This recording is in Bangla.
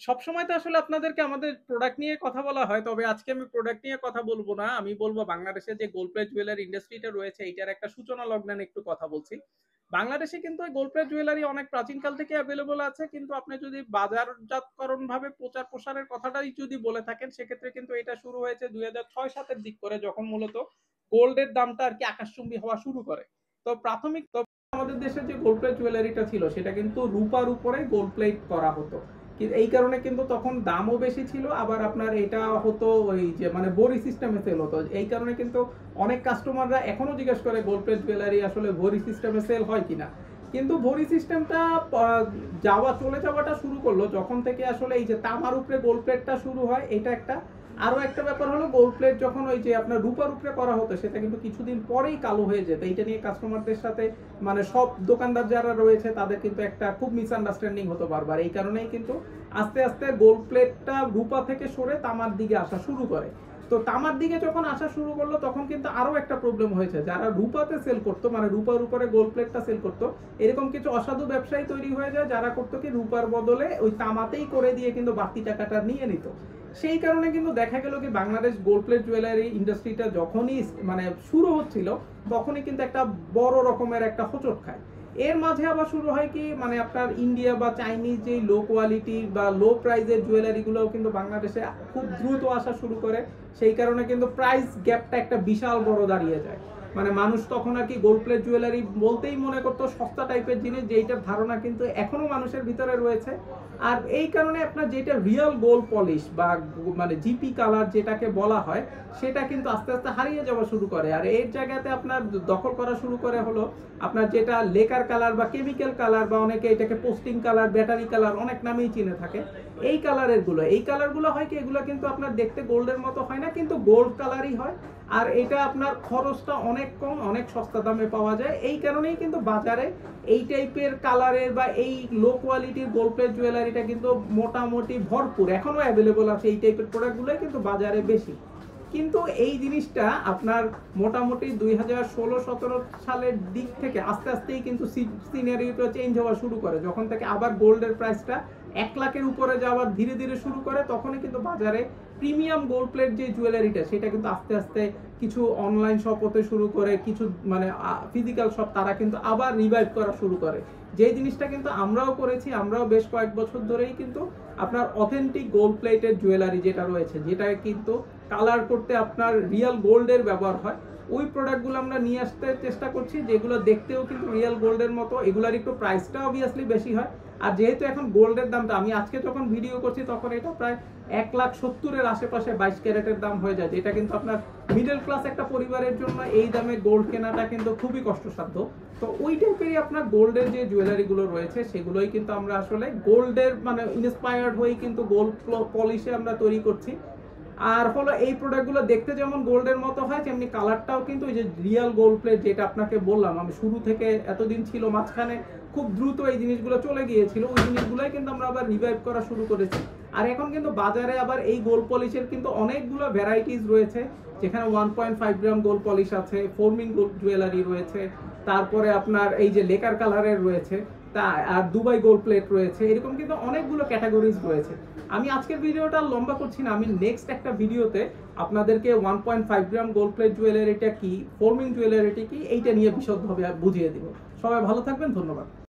সবসময় তো আসলে আপনাদেরকে আমাদের প্রোডাক্ট নিয়ে কথা বলা হয়। তবে আজকে আমি প্রোডাক্ট নিয়ে কথা বলব না। আমি বলব বাংলাদেশে যে গোল্ড প্লেট জুয়েলারি ইন্ডাস্ট্রিটা রয়েছে এইটার একটা সূচনা লগ্নে একটু কথা বলছি। বাংলাদেশে কিন্তু এই গোল্ড প্লেট জুয়েলারি অনেক প্রাচীনকাল থেকে এভেইলেবল আছে। কিন্তু আপনি যদি বাজারজাতকরণ ভাবে প্রচার প্রসারের কথাটাই যদি বলে থাকেন সেক্ষেত্রে কিন্তু এটা শুরু হয়েছে ২০০৬-৭ এর দিক করে যখন মূলত গোল্ডের দামটা আরকি আকাশচুম্বী হওয়া শুরু করে। তো প্রাথমিক আমাদের দেশে যে গোল্ড প্লেট জুয়েলারিটা ছিল সেটা কিন্তু রূপার উপরে গোল্ড প্লেট করা হতো। এই কারণে কিন্তু তখন দামও বেশি ছিল, আবার আপনার এটা হতো ওই যে মানে ভরি সিস্টেমে সেল হতো। এই কারণে কিন্তু অনেক কাস্টমাররা এখনো জিজ্ঞেস করে গোল্ড প্লেট জুয়েলারি আসলে ভরি সিস্টেমে সেল হয় কিনা। কিন্তু ভরি সিস্টেমটা চলে যাওয়াটা শুরু করলো যখন থেকে আসলে এই যে তামার উপরে গোল্ড প্লেটটা শুরু হয়। এটা একটা আরো একটা ব্যাপার হলো গোল্ড প্লেট যখন ওই যে আপনার রূপার উপরে করা হতো সেটা কিন্তু কিছুদিন পরেই কালো হয়ে যেত। এইটা নিয়ে কাস্টমারদের সাথে মানে সব দোকানদার যারা রয়েছে তাদের কিন্তু একটা খুব মিসআন্ডারস্ট্যান্ডিং হতো বারবার। এই কারণেই কিন্তু আস্তে আস্তে গোল্ড প্লেটটা রূপা থেকে সরে তামার দিকে আসা শুরু করে। তো তামার দিকে যখন আসা শুরু করলো তখন কিন্তু আরো একটা প্রবলেম হয়েছে, যারা রূপাতে সেল করতো মানে রূপার উপরে গোল্ড প্লেটটা সেল করতো এরকম কিছু অসাধু ব্যবসায়ী তৈরি হয়ে যায় যারা করতো কি রূপার বদলে ওই তামাতেই করে দিয়ে কিন্তু বাড়তি টাকাটা নিয়ে নিত। সেই কারণে কিন্তু দেখা গেল কি বাংলাদেশ গোল্ড প্লেট জুয়েলারি ইন্ডাস্ট্রিটা যখনই মানে শুরু হচ্ছিল তখনই কিন্তু একটা বড় রকমের একটা হোঁচট খায়। এর মাঝে আবার শুরু হয় কি মানে আপনার ইন্ডিয়া বা চাইনিজ যে লো কোয়ালিটি বা লো প্রাইসের জুয়েলারিগুলোও কিন্তু বাংলাদেশে খুব দ্রুত আসা শুরু করে। সেই কারণে কিন্তু প্রাইস গ্যাপটা একটা বিশাল বড় দাঁড়িয়ে যায়। মানে মানুষ তখন আর কি গোল্ড প্লেট জুয়েলারি বলতেই মনে করতো সস্তা টাইপের জিনিস, যেইটার ধারণা কিন্তু এখনো মানুষের ভিতরে রয়েছে। আর এই কারণে আপনার যেটা রিয়েল গোল্ড পলিশ বা মানে জিপি কালার যেটাকে বলা হয় সেটা কিন্তু আস্তে আস্তে হারিয়ে যাওয়া শুরু করে। আর এর জায়গাতে আপনার দখল করা শুরু করে হলো আপনার যেটা লেকার কালার বা কেমিক্যাল কালার বা অনেকে এটাকে পোস্টিং কালার, ব্যাটারি কালার অনেক নামেই চিনে থাকে। এই কালারগুলো হয় কি এগুলো কিন্তু আপনার দেখতে গোল্ডের মতো হয় না, কিন্তু গোল্ড কালারই হয়। আর এটা আপনার খরচটা অনেক কম, অনেক সস্তা দামে পাওয়া যায়। এই কারণেই কিন্তু বাজারে এই টাইপের কালারের বা এই লো কোয়ালিটির গোল্ড প্লেট জুয়েলারিটা কিন্তু মোটামুটি ভরপুর এখনো অ্যাভেলেবল আছে। এই টাইপের প্রোডাক্টগুলোই কিন্তু বাজারে বেশি। কিন্তু এই জিনিসটা আপনার মোটামুটি 2016-17 সালের দিক থেকে আস্তে আস্তেই কিন্তু সিনারিওটা চেঞ্জ হওয়া শুরু করে। যখন থেকে আবার গোল্ডের প্রাইসটা 1 লাখের উপরে যাওয়ার ধীরে ধীরে শুরু করে তখনই কিন্তু বাজারে প্রিমিয়াম গোল্ড প্লেট যে জুয়েলারিটা সেটা কিন্তু আস্তে আস্তে কিছু অনলাইন শপ হতে শুরু করে, কিছু মানে ফিজিক্যাল শপ তারা কিন্তু আবার রিভাইভ করা শুরু করে। যে জিনিসটা কিন্তু আমরাও করেছি, আমরাও বেশ কয়েক বছর ধরেই কিন্তু আপনার অথেন্টিক গোল্ড প্লেটের জুয়েলারি যেটা রয়েছে যেটা কিন্তু কালার করতে আপনার রিয়েল গোল্ডের ব্যবহার হয় ওই প্রোডাক্টগুলো আমরা নিয়ে আসতে চেষ্টা করছি, যেগুলো দেখতেও কিন্তু রিয়েল গোল্ডের মতো। এগুলার একটু প্রাইসটা অবভিয়াসলি বেশি হয়। আর যেহেতু এখন গোল্ডের দামটা আমি আজকে যখন ভিডিও করছি তখন এটা প্রায় 1,70,000-এর আশেপাশে 22 ক্যারেটের দাম হয়ে যায়, যেটা কিন্তু আপনার মিডল ক্লাস একটা পরিবারের জন্য এই দামে গোল্ড কেনাটা কিন্তু খুবই কষ্টসাধ্য। তো ওই টাইপেরই আপনার গোল্ডের যে জুয়েলারিগুলো রয়েছে সেগুলোই কিন্তু আমরা আসলে গোল্ডের মানে ইন্সপায়ার্ড হয়েই কিন্তু গোল্ড পলিশে আমরা তৈরি করছি। আর হলো এই প্রোডাক্টগুলো দেখতে যেমন গোল্ডের মতো হয় তেমনি কালারটাও কিন্তু ওই যে রিয়েল গোল্ড প্লেট যেটা আপনাকে বললাম আমি শুরু থেকে এতদিন ছিল, মাঝখানে খুব দ্রুত এই জিনিসগুলো চলে গিয়েছিল, ওই জিনিসগুলোই কিন্তু আমরা আবার রিভাইভ করা শুরু করেছি। আর এখন কিন্তু বাজারে আবার এই গোল্ড পলিশের কিন্তু অনেকগুলো ভ্যারাইটিস রয়েছে, যেখানে 1.5 গ্রাম গোল্ড পলিশ আছে, ফোর্মিং গোল্ড জুয়েলারি রয়েছে, তারপরে আপনার এই যে লেকার কালারের রয়েছে, তা আর দুবাই গোল্ড প্লেট রয়েছে, এরকম কিন্তু অনেকগুলো ক্যাটাগরিজ রয়েছে। আমি আজকের ভিডিওটা লম্বা করছি না, আমি নেক্সট একটা ভিডিওতে আপনাদেরকে 1.5 গ্রাম গোল্ড প্লেট জুয়েলারিটা কি, ফোর্মিং জুয়েলারিটি কি এইটা নিয়ে বিশদভাবে বুঝিয়ে দিব। সবাই ভালো থাকবেন, ধন্যবাদ।